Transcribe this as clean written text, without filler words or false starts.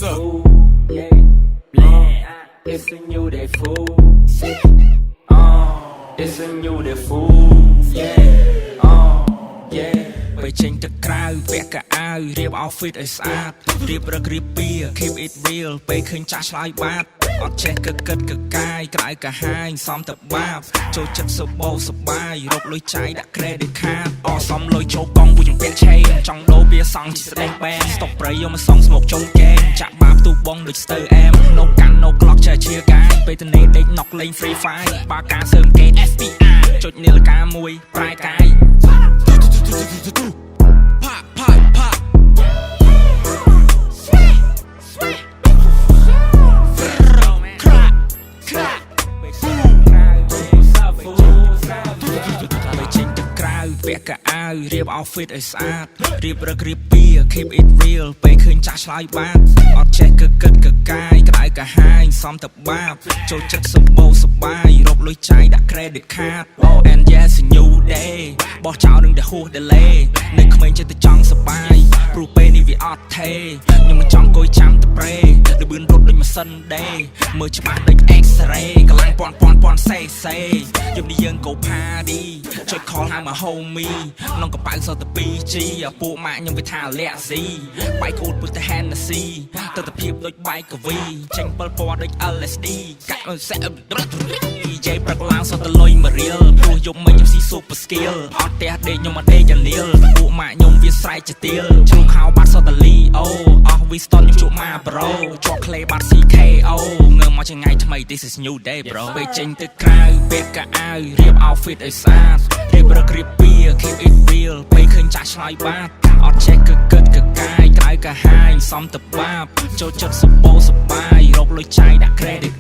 What's up? Yeah, it's a new day, fool. It's a new day, fool. Yeah. ไปចេញទៅក្រៅពាក់កៅអៅរៀប outfit ឲ្យស្អាតរៀបរឹករៀបពី keep it real ពេលឃើញចាស់ឆ្លើយបាតអត់ចេះគិតកកាយក្រៅកាហាញសំទៅបាបចូលចិត្តសុបោសបាយរកលុយចាយដាក់ credit card អសំលុយចូលកង់មួយចំពាក់ឆេចង់ដូរវាសង់ជាស្ដេងបែនស្តុកប្រៃយកមកសង់ស្មុកចុងកែងចាក់បាបទូបងដូចស្ទើអែមនៅកាន់នៅក្លុកចេះជាកាយពេលទៅនេដេកណុកលេង free fire បាការសើមកេ FBI ចុចនាឡិកាមួយប្រែកាយពាក់កៅអៅរៀប outfit ឲ្យស្អាតរៀបរឹករៀបពី keep it real ពេលឃើញចាស់ឆ្លើយបាតអត់ចេះគិតកកាយក្រៅកាហាញសំទៅបាបចូលចិត្តសុបោសបាយរកលុយចាយដាក់ credit card oh and yes a new day បោះចោលនឹងតែហួស delay នៅក្មេងចិត្តតែចង់សបាយព្រោះពេលនេះវាអត់ថេខ្ញុំមិនចង់អង្គុយចាំទៅប្រេលបឿនរត់ដូចម៉ាស៊ីនដេមើលច្បាស់ដូច X-ray កម្លាំងពាន់សេយប់នេះយើង go party ចុច call ហៅមក homie ក្នុងកប៉ៅសត 2G ពួកម៉ាក់ខ្ញុំវាថាលាក់ស៊ីបាយគូតពុះទៅ Hennessy ទិដ្ឋភាពដូចបាយកវីចេញ7ពណ៌ដូច LSD កាក់សាក់ DJ ប្រកឡើងសតលុយមករៀលព្រោះយប់មិញខ្ញុំស៊ី super skill អត់ផ្ទះដេកខ្ញុំអត់ដេកយ៉ាងនីលពួកម៉ាក់ខ្ញុំវាស្រែកជាទៀលជ្រុះខោបាត់សតលីអូអស់ Winston ខ្ញុំជួបម៉ាប្រូជាប់ clay បាត់ CKO ងើមកថ្ងៃថ្មី This is new day bro ពេលចេញទៅក្រៅពាក់កៅអៅរៀប outfit ឲ្យស្អាតរៀបរឹករៀបពី keep it real ពេលឃើញចាស់ឆ្លើយបាតអត់ចេះគិតកកាយក្រៅកាហាញសំទៅបាបចូលចិត្តសុបោសបាយរកលុយចាយដាក់ credit